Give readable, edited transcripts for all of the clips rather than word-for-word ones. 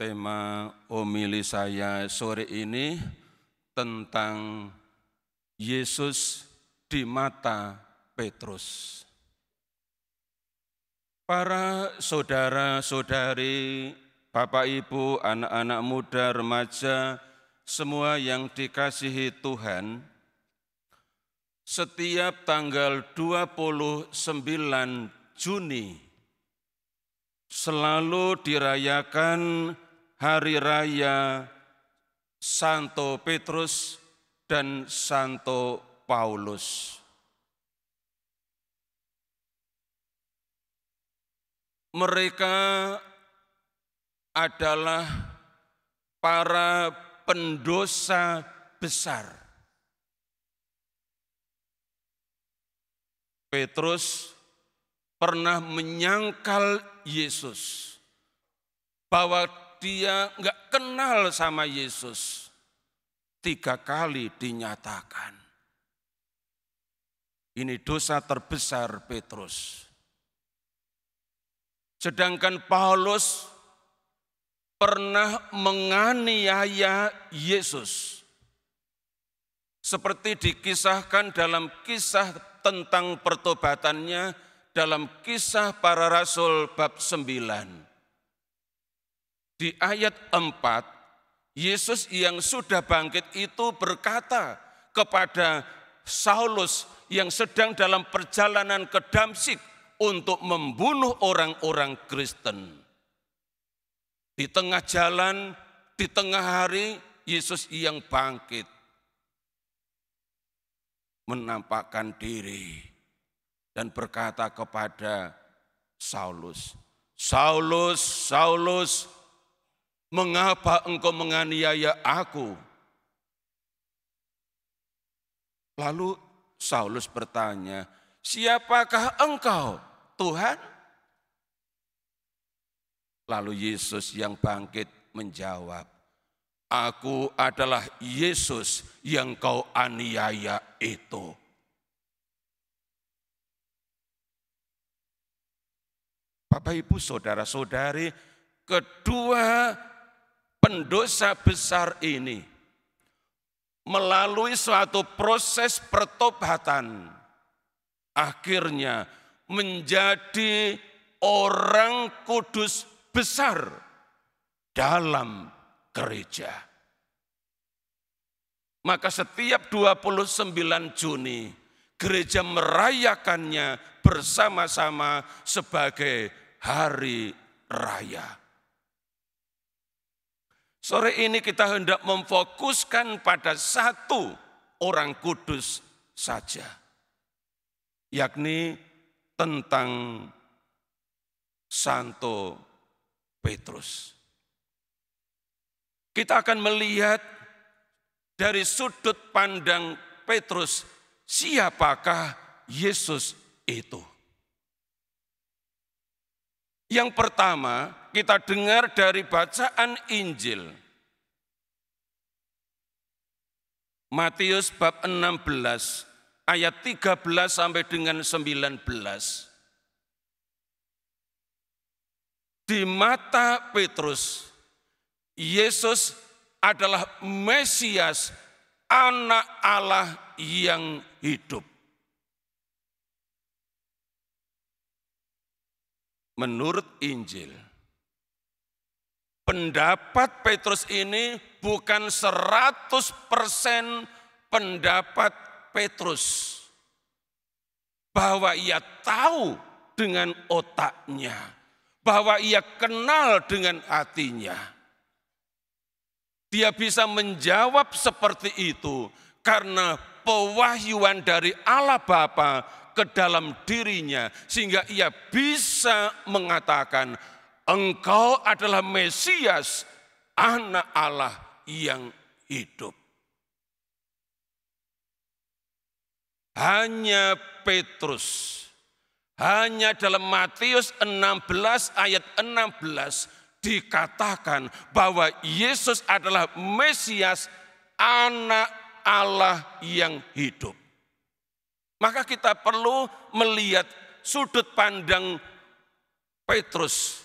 Tema homili saya sore ini tentang Yesus di mata Petrus. Para saudara-saudari, Bapak Ibu, anak-anak muda, remaja, semua yang dikasihi Tuhan, setiap tanggal 29 Juni selalu dirayakan Hari Raya Santo Petrus dan Santo Paulus. Mereka adalah para pendosa besar. Petrus pernah menyangkal Yesus, bahwa dia nggak kenal sama Yesus. 3 kali dinyatakan. Ini dosa terbesar Petrus. Sedangkan Paulus pernah menganiaya Yesus. Seperti dikisahkan dalam kisah tentang pertobatannya dalam Kisah Para Rasul bab 9. Di ayat 4, Yesus yang sudah bangkit itu berkata kepada Saulus yang sedang dalam perjalanan ke Damsyik untuk membunuh orang-orang Kristen. Di tengah jalan, di tengah hari, Yesus yang bangkit menampakkan diri dan berkata kepada Saulus, "Saulus, Saulus, mengapa engkau menganiaya aku?" Lalu Saulus bertanya, "Siapakah engkau, Tuhan?" Lalu Yesus yang bangkit menjawab, "Aku adalah Yesus yang kau aniaya itu." Bapak, Ibu, saudara-saudari, kedua pendosa besar ini melalui suatu proses pertobatan akhirnya menjadi orang kudus besar dalam gereja. Maka setiap 29 Juni gereja merayakannya bersama-sama sebagai hari raya. Sore ini kita hendak memfokuskan pada satu orang kudus saja, yakni tentang Santo Petrus. Kita akan melihat dari sudut pandang Petrus, siapakah Yesus itu. Yang pertama, kita dengar dari bacaan Injil. Matius bab 16, ayat 13 sampai dengan 19. Di mata Petrus, Yesus adalah Mesias, Anak Allah yang hidup. Menurut Injil, pendapat Petrus ini bukan 100% pendapat Petrus, bahwa ia tahu dengan otaknya, bahwa ia kenal dengan hatinya. Dia bisa menjawab seperti itu karena pewahyuan dari Allah Bapa ke dalam dirinya, sehingga ia bisa mengatakan, "Engkau adalah Mesias, Anak Allah yang hidup." Hanya Petrus, hanya dalam Matius 16 ayat 16 dikatakan bahwa Yesus adalah Mesias, Anak Allah yang hidup. Maka kita perlu melihat sudut pandang Petrus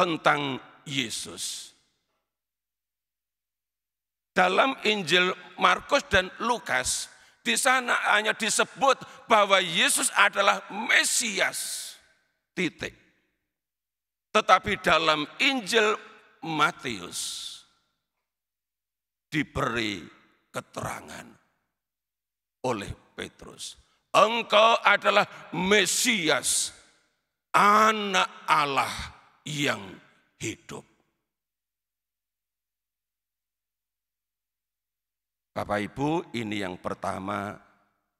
tentang Yesus. Dalam Injil Markus dan Lukas, di sana hanya disebut bahwa Yesus adalah Mesias. Titik. Tetapi dalam Injil Matius diberi keterangan oleh Petrus. Engkau adalah Mesias, Anak Allah yang hidup. Bapak Ibu, ini yang pertama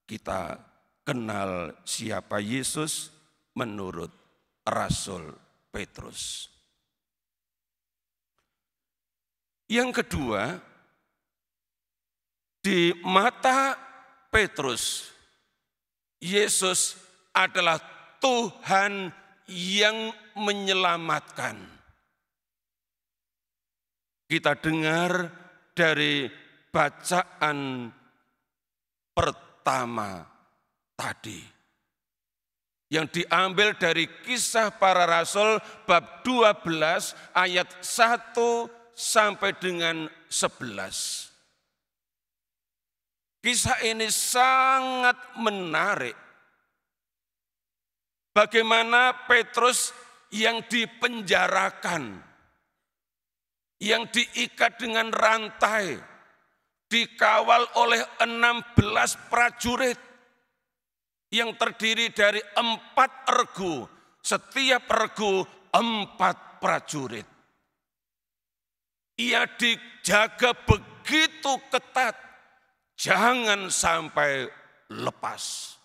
kita kenal siapa Yesus menurut Rasul Petrus. Yang kedua, di mata Petrus, Yesus adalah Tuhan yang menyelamatkan. Kita dengar dari bacaan pertama tadi yang diambil dari Kisah Para Rasul bab 12 ayat 1 sampai dengan 11. Kisah ini sangat menarik. Bagaimana Petrus yang dipenjarakan, yang diikat dengan rantai, dikawal oleh 16 prajurit yang terdiri dari 4 regu, setiap regu 4 prajurit. Ia dijaga begitu ketat, jangan sampai lepas.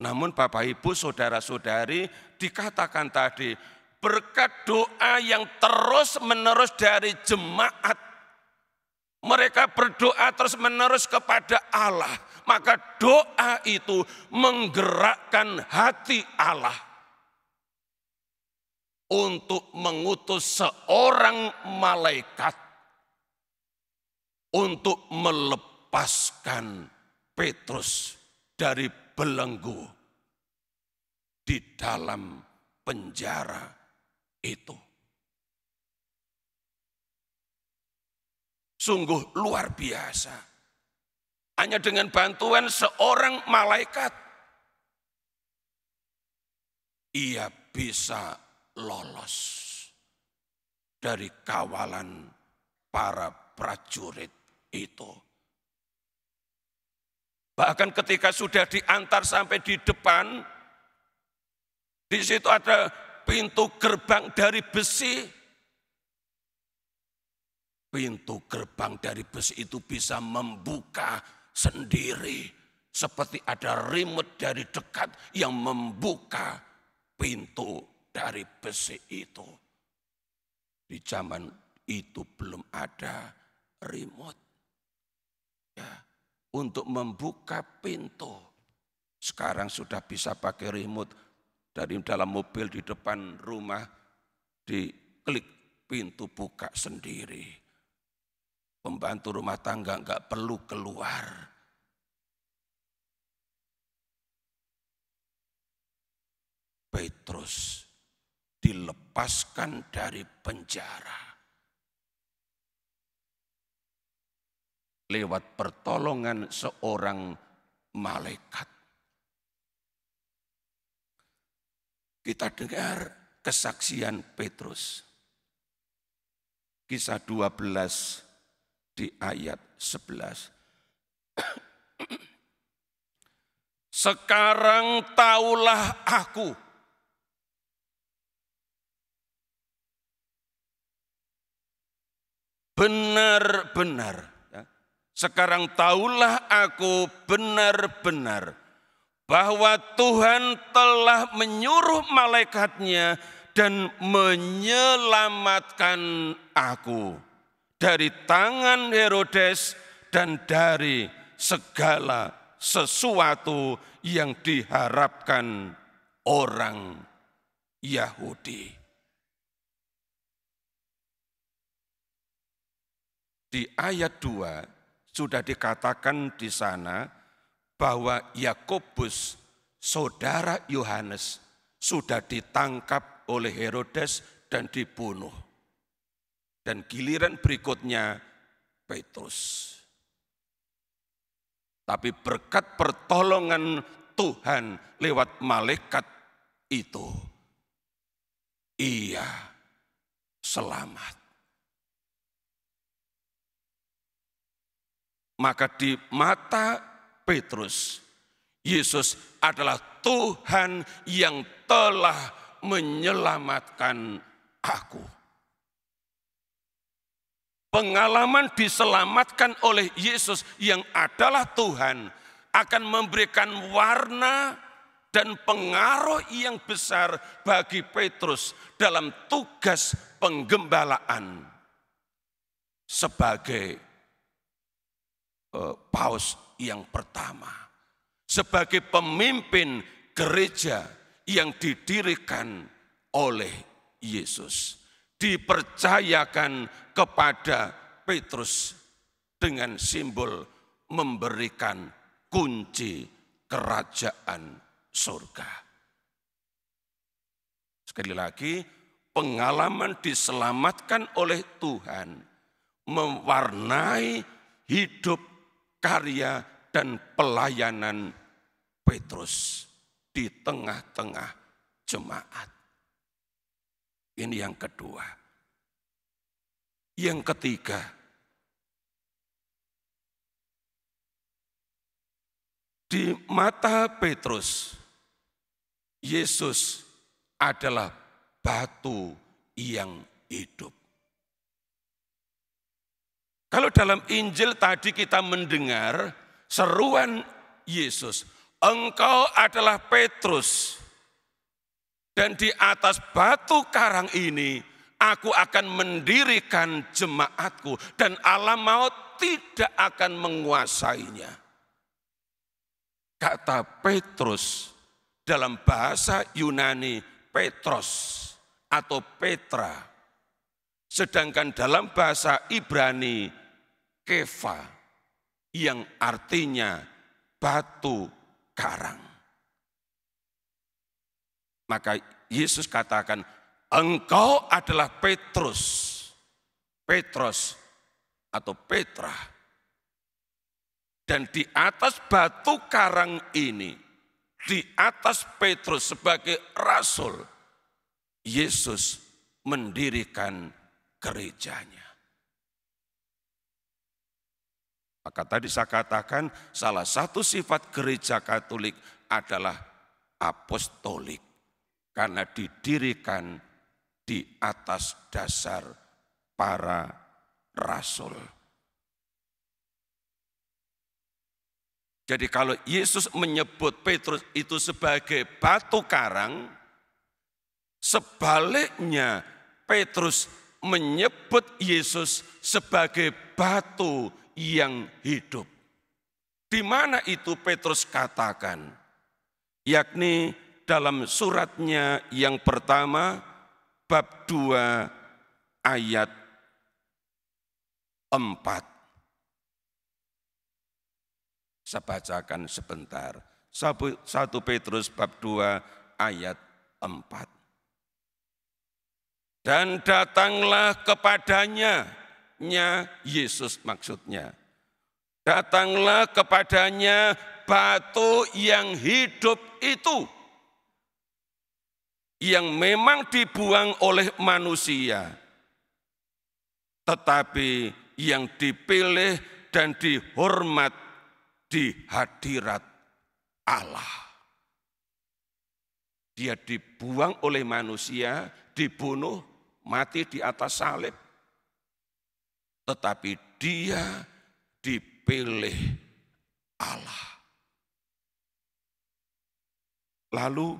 Namun Bapak Ibu, saudara-saudari, dikatakan tadi, berkat doa yang terus-menerus dari jemaat, mereka berdoa terus-menerus kepada Allah, maka doa itu menggerakkan hati Allah untuk mengutus seorang malaikat untuk melepaskan Petrus dari belenggu di dalam penjara itu. Sungguh luar biasa. Hanya dengan bantuan seorang malaikat, ia bisa lolos dari kawalan para prajurit itu. Bahkan ketika sudah diantar sampai di depan, di situ ada pintu gerbang dari besi. Pintu gerbang dari besi itu bisa membuka sendiri. Seperti ada remote dari dekat yang membuka pintu dari besi itu. Di zaman itu belum ada remote. Ya. Untuk membuka pintu. Sekarang sudah bisa pakai remote dari dalam mobil di depan rumah, diklik pintu buka sendiri. Pembantu rumah tangga enggak perlu keluar. Petrus dilepaskan dari penjara lewat pertolongan seorang malaikat. Kita dengar kesaksian Petrus. Kisah 12 di ayat 11. Sekarang taulah aku benar-benar. Sekarang taulah aku benar-benar bahwa Tuhan telah menyuruh malaikatnya dan menyelamatkan aku dari tangan Herodes dan dari segala sesuatu yang diharapkan orang Yahudi. Di ayat 2 sudah dikatakan di sana bahwa Yakobus, saudara Yohanes, sudah ditangkap oleh Herodes dan dibunuh. Dan giliran berikutnya Petrus. Tapi berkat pertolongan Tuhan lewat malaikat itu, ia selamat. Maka di mata Petrus, Yesus adalah Tuhan yang telah menyelamatkan aku. Pengalaman diselamatkan oleh Yesus yang adalah Tuhan akan memberikan warna dan pengaruh yang besar bagi Petrus dalam tugas penggembalaan sebagai paus yang pertama, sebagai pemimpin gereja yang didirikan oleh Yesus, dipercayakan kepada Petrus dengan simbol memberikan kunci kerajaan surga. Sekali lagi, pengalaman diselamatkan oleh Tuhan mewarnai hidup, karya, dan pelayanan Petrus di tengah-tengah jemaat. Ini yang kedua. Yang ketiga, di mata Petrus, Yesus adalah batu yang hidup. Kalau dalam Injil tadi kita mendengar seruan Yesus, engkau adalah Petrus, dan di atas batu karang ini aku akan mendirikan jemaatku dan alam maut tidak akan menguasainya. Kata Petrus dalam bahasa Yunani Petros atau Petra. Sedangkan dalam bahasa Ibrani Kefa yang artinya batu karang. Maka Yesus katakan, engkau adalah Petrus, Petros atau Petra. Dan di atas batu karang ini, di atas Petrus sebagai rasul, Yesus mendirikan gerejanya. Maka tadi saya katakan salah satu sifat gereja Katolik adalah apostolik. Karena didirikan di atas dasar para rasul. Jadi kalau Yesus menyebut Petrus itu sebagai batu karang, sebaliknya Petrus menyebut Yesus sebagai batu yang hidup. Di mana itu Petrus katakan? Yakni dalam suratnya yang pertama, bab 2 ayat 4. Saya bacakan sebentar. 1 Petrus bab 2 ayat 4. Dan datanglah kepadanya, Yesus maksudnya. Datanglah kepadanya batu yang hidup itu, yang memang dibuang oleh manusia, tetapi yang dipilih dan dihormat di hadirat Allah. Dia dibuang oleh manusia, dibunuh, mati di atas salib, tetapi dia dipilih Allah. Lalu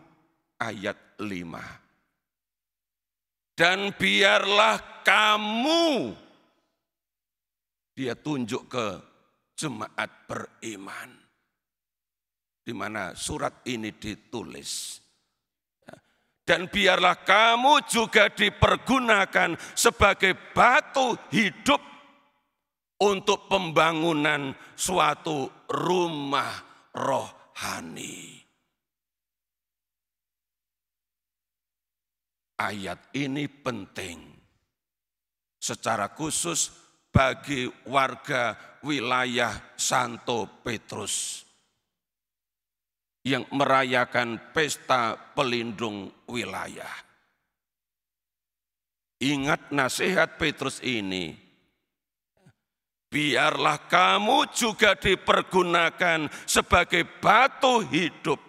ayat 5. Dan biarlah kamu, dia tunjuk ke jemaat beriman, di mana surat ini ditulis. Dan biarlah kamu juga dipergunakan sebagai batu hidup untuk pembangunan suatu rumah rohani. ayat ini penting. Secara khusus bagi warga wilayah Santo Petrus yang merayakan pesta pelindung wilayah. Ingat nasihat Petrus ini, biarlah kamu juga dipergunakan sebagai batu hidup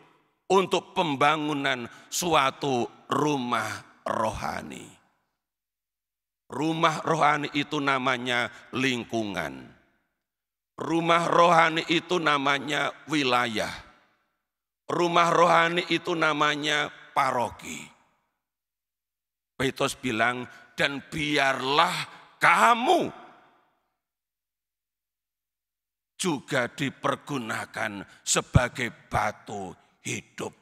untuk pembangunan suatu rumah rohani. Rumah rohani itu namanya lingkungan. Rumah rohani itu namanya wilayah. Rumah rohani itu namanya paroki. Petrus bilang, dan biarlah kamu juga dipergunakan sebagai batu hidup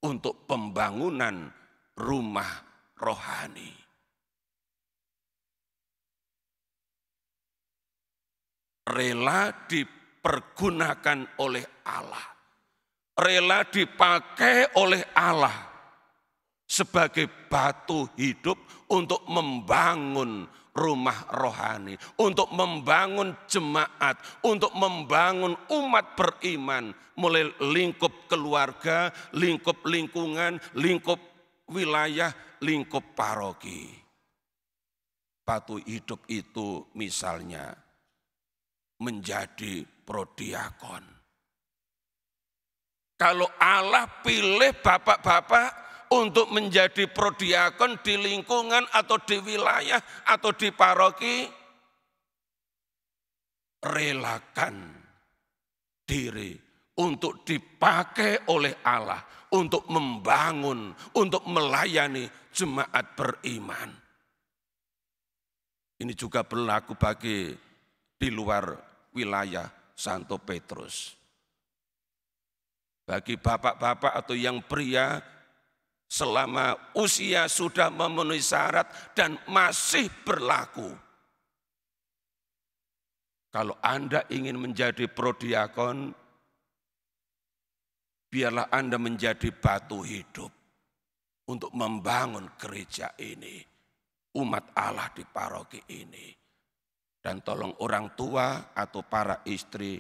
untuk pembangunan rumah rohani. Rela dipergunakan oleh Allah, rela dipakai oleh Allah sebagai batu hidup untuk membangun rumah rohani, untuk membangun jemaat, untuk membangun umat beriman, mulai lingkup keluarga, lingkup lingkungan, lingkup wilayah, lingkup paroki. Batu hidup itu misalnya menjadi prodiakon. Kalau Allah pilih bapak-bapak untuk menjadi prodiakon di lingkungan atau di wilayah atau di paroki, relakan diri untuk dipakai oleh Allah untuk membangun, untuk melayani jemaat beriman. Ini juga berlaku bagi di luar wilayah Santo Petrus. Bagi bapak-bapak atau yang pria, selama usia sudah memenuhi syarat dan masih berlaku. Kalau Anda ingin menjadi prodiakon, biarlah Anda menjadi batu hidup untuk membangun gereja ini, umat Allah di paroki ini. Dan tolong orang tua atau para istri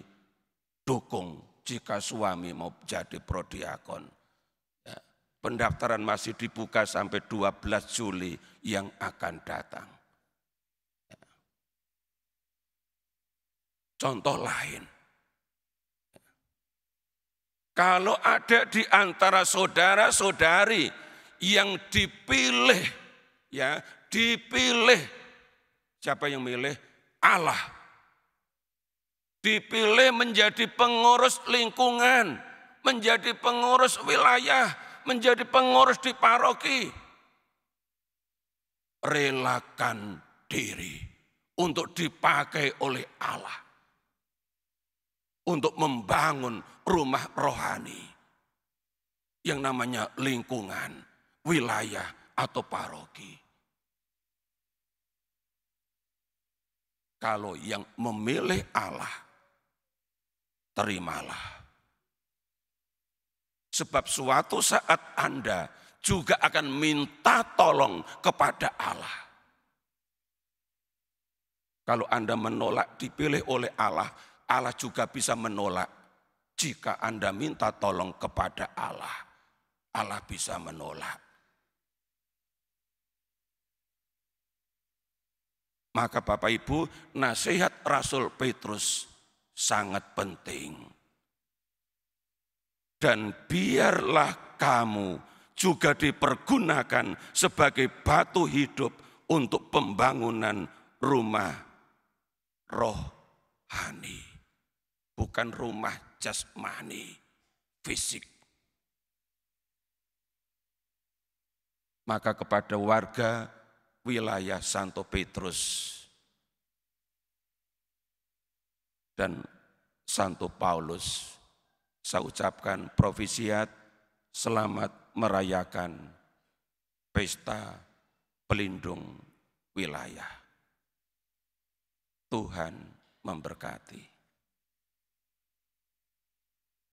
dukung jika suami mau jadi prodiakon. Ya, pendaftaran masih dibuka sampai 12 Juli yang akan datang. Ya. Contoh lain. Kalau ada di antara saudara-saudari yang dipilih, ya, dipilih. Siapa yang milih? Allah. Dipilih menjadi pengurus lingkungan, menjadi pengurus wilayah, menjadi pengurus di paroki. Relakan diri untuk dipakai oleh Allah. Untuk membangun rumah rohani yang namanya lingkungan, wilayah atau paroki. Kalau yang memilih Allah, terimalah. Sebab suatu saat Anda juga akan minta tolong kepada Allah. Kalau Anda menolak dipilih oleh Allah, Allah juga bisa menolak. Jika Anda minta tolong kepada Allah, Allah bisa menolak. Maka Bapak Ibu, nasihat Rasul Petrus sangat penting. Dan biarlah kamu juga dipergunakan sebagai batu hidup untuk pembangunan rumah rohani. Bukan rumah jasmani, fisik. Maka kepada warga wilayah Santo Petrus dan Santo Paulus, saya ucapkan provisiat, selamat merayakan pesta pelindung wilayah. Tuhan memberkati.